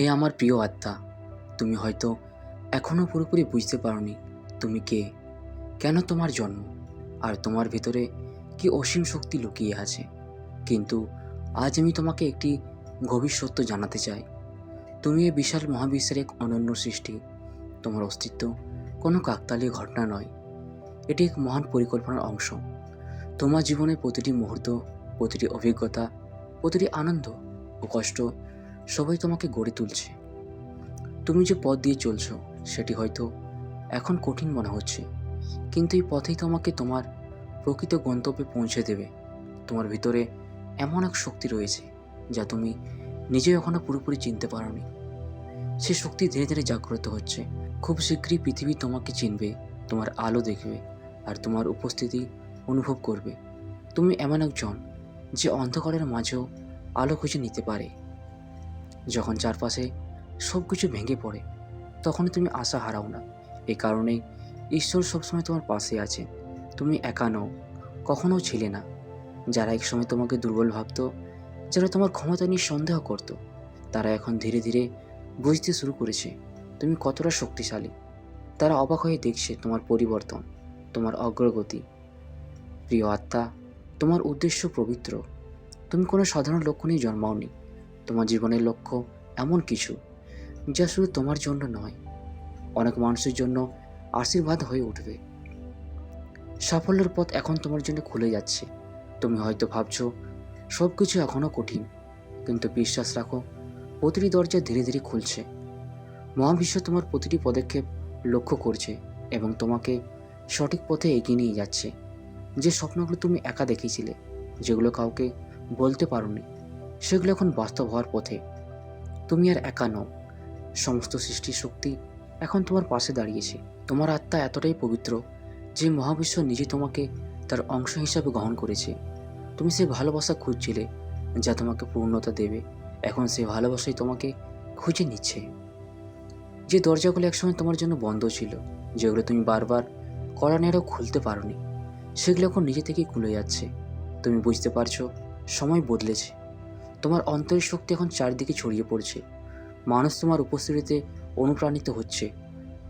হে আমার প্রিয় আত্মা, তুমি হয়তো এখনও পুরোপুরি বুঝতে পারোনি তুমি কে, কেন তোমার জন্ম, আর তোমার ভেতরে কি অসীম শক্তি লুকিয়ে আছে। কিন্তু আজ আমি তোমাকে একটি গভীর সত্য জানাতে চাই। তুমি এই বিশাল মহাবিশ্বের এক অনন্য সৃষ্টি। তোমার অস্তিত্ব কোনো কাকতালীয় ঘটনা নয়, এটি এক মহান পরিকল্পনার অংশ। তোমার জীবনের প্রতিটি মুহূর্ত, প্রতিটি অভিজ্ঞতা, প্রতিটি আনন্দ ও কষ্ট সবাই তোমাকে গড়ে তুলছে। তুমি যে পথ দিয়ে চলছো সেটি হয়তো এখন কঠিন মনে হচ্ছে, কিন্তু এই পথেই তোমাকে তোমার প্রকৃত গন্তব্যে পৌঁছে দেবে। তোমার ভিতরে এমন এক শক্তি রয়েছে যা তুমি নিজেও এখনও পুরোপুরি চিনতে পারোনি। সে শক্তি ধীরে ধীরে জাগ্রত হচ্ছে। খুব শীঘ্রই পৃথিবী তোমাকে চিনবে, তোমার আলো দেখবে, আর তোমার উপস্থিতি অনুভব করবে। তুমি এমন একজন যে অন্ধকারের মাঝেও আলো খুঁজে নিতে পারে। যখন চারপাশে সব কিছু ভেঙে পড়ে তখন তুমি আশা হারাও না। এই কারণেই ঈশ্বর সবসময় তোমার পাশে আছে। তুমি একা নও, কখনো ছিলে না। যারা একসময় তোমাকে দুর্বল ভাবতো, যারা তোমার ক্ষমতা নিয়ে সন্দেহ করত, তারা এখন ধীরে ধীরে বুঝতে শুরু করেছে তুমি কতটা শক্তিশালী। তারা অবাক হয়ে দেখছে তোমার পরিবর্তন, তোমার অগ্রগতি। প্রিয় আত্মা, তোমার উদ্দেশ্য পবিত্র। তুমি কোনো সাধারণ লক্ষ্য নিয়ে জন্মাওনি। তোমার জীবনের লক্ষ্য এমন কিছু যা শুধু তোমার জন্য নয়, অনেক মানুষের জন্য আশীর্বাদ হয়ে উঠবে। সাফল্যের পথ এখন তোমার জন্য খুলে যাচ্ছে। তুমি হয়তো ভাবছো সব কিছু এখনও কঠিন, কিন্তু বিশ্বাস রাখো, প্রতিটি দরজা ধীরে ধীরে খুলছে। মহাবিশ্ব তোমার প্রতিটি পদক্ষেপ লক্ষ্য করছে এবং তোমাকে সঠিক পথে এগিয়ে নিয়ে যাচ্ছে। যে স্বপ্নগুলো তুমি একা দেখেছিলে, যেগুলো কাউকে বলতে পারোনি, সেগুলো এখন বাস্তব হওয়ার পথে। তুমি আর একা নও, সমস্ত সৃষ্টির শক্তি এখন তোমার পাশে দাঁড়িয়েছে। তোমার আত্মা এতটাই পবিত্র যে মহাবিশ্ব নিজে তোমাকে তার অংশ হিসাবে গ্রহণ করেছে। তুমি সেই ভালোবাসা খুঁজছিলে যা তোমাকে পূর্ণতা দেবে। এখন সেই ভালোবাসাই তোমাকে খুঁজে নিচ্ছে। যে দরজাগুলো একসময় তোমার জন্য বন্ধ ছিল, যেগুলো তুমি বারবার কড়া নেড়েও খুলতে পারোনি, সেগুলো এখন নিজে থেকেই খুলে যাচ্ছে। তুমি বুঝতে পারছো সময় বদলেছে। তোমার অন্তরের শক্তি এখন চারদিকে ছড়িয়ে পড়ছে। মানুষ তোমার উপস্থিতিতে অনুপ্রাণিত হচ্ছে,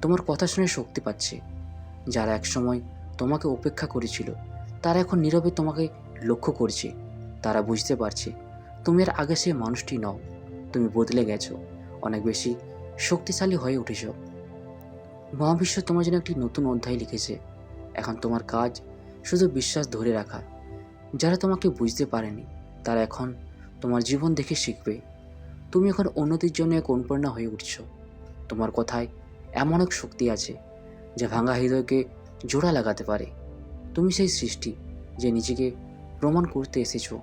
তোমার কথা শুনে শক্তি পাচ্ছে। যারা একসময় তোমাকে উপেক্ষা করেছিল, তারা এখন নীরবে তোমাকে লক্ষ্য করছে। তারা বুঝতে পারছে তুমি আর আগে সে মানুষটি নও। তুমি বদলে গেছো, অনেক বেশি শক্তিশালী হয়ে উঠেছ। মহাবিশ্ব তোমার জন্য একটি নতুন অধ্যায় লিখেছে। এখন তোমার কাজ শুধু বিশ্বাস ধরে রাখা। যারা তোমাকে বুঝতে পারেনি, তারা এখন তোমার জীবন দেখে শিখবে। তুমি এখন অন্যদের জন্য এক অনুপ্রেরণা হয়ে উঠছ। তোমার কথায় এমন এক শক্তি আছে যা ভাঙা হৃদয়কে জোড়া লাগাতে পারে। তুমি সেই সৃষ্টি যে নিজেকে প্রমাণ করতে এসেছো।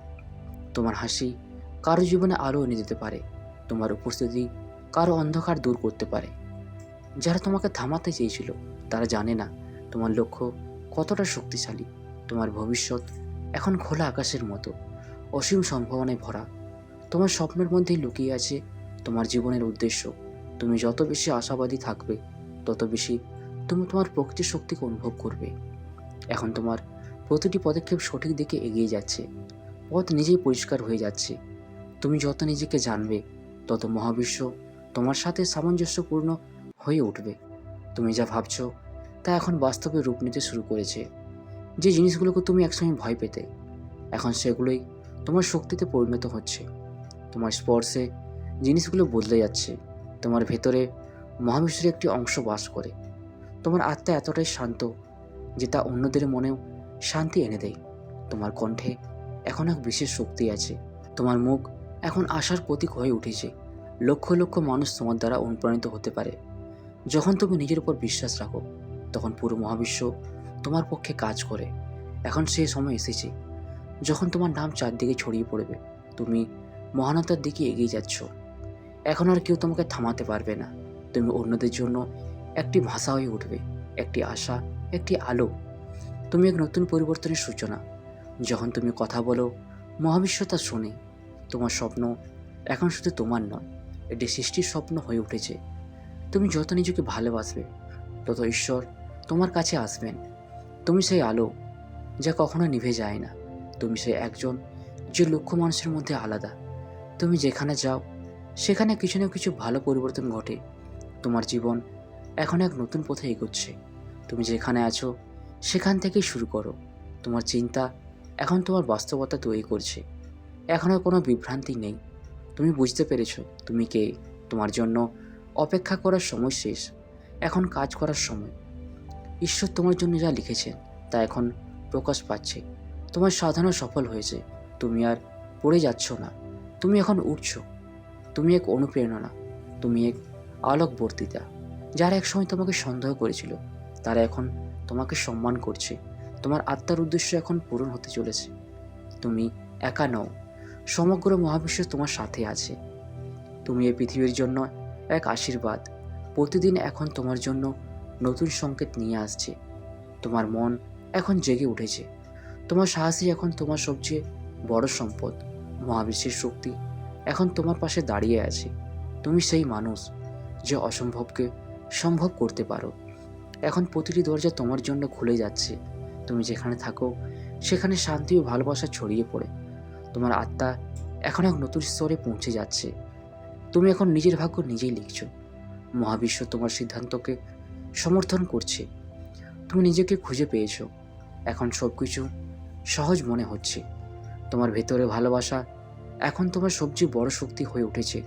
তোমার হাসি কারো জীবনে আলো এনে দিতে পারে। তোমার উপস্থিতি কারো অন্ধকার দূর করতে পারে। যারা তোমাকে থামাতে চেয়েছিল, তারা জানে না তোমার লক্ষ্য কতটা শক্তিশালী। তোমার ভবিষ্যৎ এখন খোলা আকাশের মতো, অসীম সম্ভাবনায় ভরা। তোমার স্বপ্নের মধ্যেই লুকিয়ে আছে তোমার জীবনের উদ্দেশ্য। তুমি যত বেশি আশাবাদী থাকবে, তত বেশি তুমি তোমার প্রকৃতির শক্তিকে অনুভব করবে। এখন তোমার প্রতিটি পদক্ষেপ সঠিক দিকে এগিয়ে যাচ্ছে। পথ নিজেই পরিষ্কার হয়ে যাচ্ছে। তুমি যত নিজেকে জানবে, তত মহাবিশ্ব তোমার সাথে সামঞ্জস্যপূর্ণ হয়ে উঠবে। তুমি যা ভাবছো তা এখন বাস্তবে রূপ নিতে শুরু করেছে। যে জিনিসগুলোকে তুমি একসময় ভয় পেতে, এখন সেগুলোই তোমার শক্তিতে পরিণত হচ্ছে। তোমার স্পর্শে জিনিসগুলো বদলে যাচ্ছে। তোমার ভেতরে মহাবিশ্বের একটি অংশ বাস করে। তোমার আত্মা এতটাই শান্ত যে তা অন্যদের মনেও শান্তি এনে দেয়। তোমার কণ্ঠে এখন এক বিশেষ শক্তি আছে। তোমার মুখ এখন আশার প্রতীক হয়ে উঠেছে। লক্ষ লক্ষ মানুষ তোমার দ্বারা অনুপ্রাণিত হতে পারে। যখন তুমি নিজের উপর বিশ্বাস রাখো, তখন পুরো মহাবিশ্ব তোমার পক্ষে কাজ করে। এখন সেই সময় এসেছে যখন তোমার নাম চারদিকে ছড়িয়ে পড়বে। তুমি মহানতার দিকে এগিয়ে যাচ্ছ। এখন আর কেউ তোমাকে থামাতে পারবে না। তুমি অন্যদের জন্য একটি ভাষা হয়ে উঠবে, একটি আশা, একটি আলো। তুমি এক নতুন পরিবর্তনের সূচনা। যখন তুমি কথা বলো, মহাবিশ্ব তা শোনে। তোমার স্বপ্ন এখন শুধু তোমার নয়, এটি সৃষ্টির স্বপ্ন হয়ে উঠেছে। তুমি যত নিজেকে ভালোবাসবে, তত ঈশ্বর তোমার কাছে আসবেন। তুমি সেই আলো যা কখনো নিভে যায় না। তুমি সেই একজন যে লক্ষ মানুষের মধ্যে আলাদা। তুমি যেখানে যাও সেখানে কিছু না কিছু ভালো পরিবর্তন ঘটে। তোমার জীবন এখন এক নতুন পথে এগোচ্ছে। তুমি যেখানে আছো সেখান থেকেই শুরু করো। তোমার চিন্তা এখন তোমার বাস্তবতা তৈরি করছে। এখন আর কোনো বিভ্রান্তি নেই। তুমি বুঝতে পেরেছো তুমি কে। তোমার জন্য অপেক্ষা করার সময় শেষ। এখন কাজ করার সময়। ঈশ্বর তোমার জন্য যা লিখেছেন তা এখন প্রকাশ পাচ্ছে। তোমার সাধনা সফল হয়েছে। তুমি আর পড়ে যাচ্ছ না, তুমি এখন উঠছো। তুমি এক অনুপ্রেরণা, তুমি এক আলোকবর্তিতা। যারা একসময় তোমাকে সন্দেহ করেছিল তারা এখন তোমাকে সম্মান করছে। তোমার আত্মার উদ্দেশ্য এখন পূরণ হতে চলেছে। তুমি একা নও, সমগ্র মহাবিশ্ব তোমার সাথে আছে। তুমি এই পৃথিবীর জন্য এক আশীর্বাদ। প্রতিদিন এখন তোমার জন্য নতুন সংকেত নিয়ে আসছে। তোমার মন এখন জেগে উঠেছে। তোমার সাহসই এখন তোমার সবচেয়ে বড় সম্পদ। মহাবিশ্বের শক্তি এখন তোমার পাশে দাঁড়িয়ে আছে। তুমি সেই মানুষ যে অসম্ভবকে সম্ভব করতে পারো। এখন প্রতিটি দরজা তোমার জন্য খুলে যাচ্ছে। তুমি যেখানে থাকো সেখানে শান্তি ও ভালোবাসা ছড়িয়ে পড়ে। তোমার আত্মা এখন এক নতুন স্তরে পৌঁছে যাচ্ছে। তুমি এখন নিজের ভাগ্য নিজেই লিখছো। মহাবিশ্ব তোমার সিদ্ধান্তকে সমর্থন করছে। তুমি নিজেকে খুঁজে পেয়েছো। এখন সব কিছু সহজ মনে হচ্ছে। তোমার ভেতরে ভালোবাসা এখন তোমার সবচেয়ে বড় শক্তি হয়ে উঠেছে।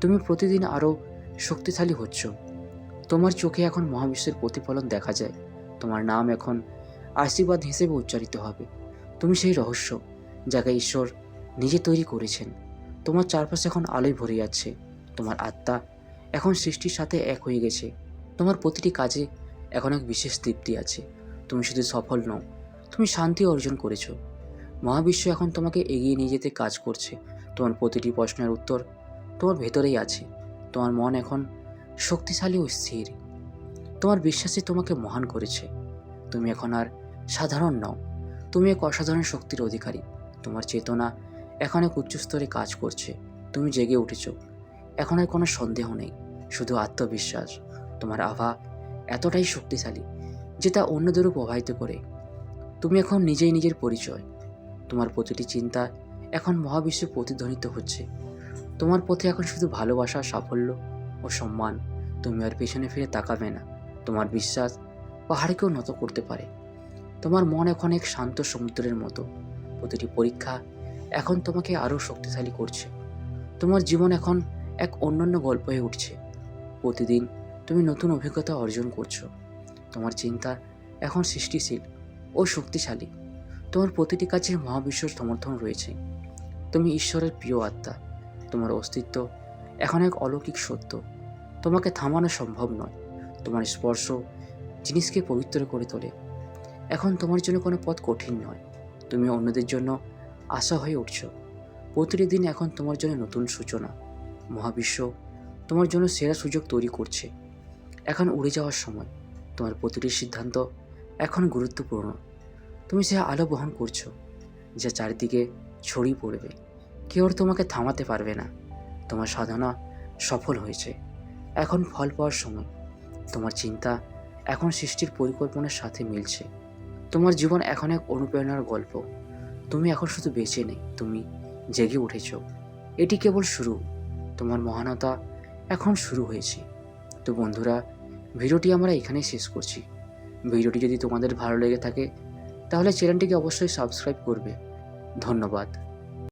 তুমি প্রতিদিন আরও শক্তিশালী হচ্ছ। তোমার চোখে এখন মহাবিশ্বের প্রতিফলন দেখা যায়। তোমার নাম এখন আশীর্বাদ হিসেবে উচ্চারিত হবে। তুমি সেই রহস্য যাকে ঈশ্বর নিজে তৈরি করেছেন। তোমার চারপাশে এখন আলোয় ভরে যাচ্ছে। তোমার আত্মা এখন সৃষ্টির সাথে এক হয়ে গেছে। তোমার প্রতিটি কাজে এখন এক বিশেষ তৃপ্তি আছে। তুমি শুধু সফল নও, তুমি শান্তি অর্জন করেছো। মহাবিশ্ব এখন তোমাকে এগিয়ে নিয়ে যেতে কাজ করছে। তোমার প্রতিটি প্রশ্নের উত্তর তোমার ভেতরেই আছে। তোমার মন এখন শক্তিশালী ও স্থির। তোমার বিশ্বাসই তোমাকে মহান করেছে। তুমি এখন আর সাধারণ নও, তুমি এক অসাধারণ শক্তির অধিকারী। তোমার চেতনা এখন এক উচ্চস্তরে কাজ করছে। তুমি জেগে উঠেছ। এখন আর কোনো সন্দেহ নেই, শুধু আত্মবিশ্বাস। তোমার আভা এতটাই শক্তিশালী যে তা অন্যদেরও প্রভাবিত করে। তুমি এখন নিজেই নিজের পরিচয়। তোমার প্রতিটি চিন্তা এখন মহাবিশ্বে প্রতিধ্বনিত হচ্ছে। তোমার পথে এখন শুধু ভালোবাসা, সাফল্য ও সম্মান। তুমি আর পেছনে ফিরে তাকাবে না। তোমার বিশ্বাস পাহাড়কেও নত করতে পারে। তোমার মন এখন এক শান্ত সমুদ্রের মতো। প্রতিটি পরীক্ষা এখন তোমাকে আরও শক্তিশালী করছে। তোমার জীবন এখন এক অনন্য গল্প হয়ে উঠছে। প্রতিদিন তুমি নতুন অভিজ্ঞতা অর্জন করছো। তোমার চিন্তা এখন সৃষ্টিশীল ও শক্তিশালী। তোমার প্রতিটি কাজে মহাবিশ্বের সমর্থন রয়েছে। তুমি ঈশ্বরের প্রিয় আত্মা। তোমার অস্তিত্ব এখন এক অলৌকিক সত্য। তোমাকে থামানো সম্ভব নয়। তোমার স্পর্শ জিনিসকে পবিত্র করে তোলে। এখন তোমার জন্য কোনো পথ কঠিন নয়। তুমি অন্যদের জন্য আশা হয়ে উঠছ। প্রতিটি দিন এখন তোমার জন্য নতুন সূচনা। মহাবিশ্ব তোমার জন্য সেরা সুযোগ তৈরি করছে। এখন উড়ে যাওয়ার সময়। তোমার প্রতিটি সিদ্ধান্ত এখন গুরুত্বপূর্ণ। তুমি সে আলো বহন করছো যা চারিদিকে ছড়িয়ে পড়বে। কেউ আর তোমাকে থামাতে পারবে না। তোমার সাধনা সফল হয়েছে। এখন ফল পাওয়ার সময়। তোমার চিন্তা এখন সৃষ্টির পরিকল্পনার সাথে মিলছে। তোমার জীবন এখন এক অনুপ্রেরণার গল্প। তুমি এখন শুধু বেঁচে নেই, তুমি জেগে উঠেছ। এটি কেবল শুরু। তোমার মহানতা এখন শুরু হয়েছে। তো বন্ধুরা, ভিডিওটি আমরা এখানেই শেষ করছি। ভিডিওটি যদি তোমাদের ভালো লেগে থাকে তাহলে চ্যানেলটিকে অবশ্যই সাবস্ক্রাইব করবে। ধন্যবাদ।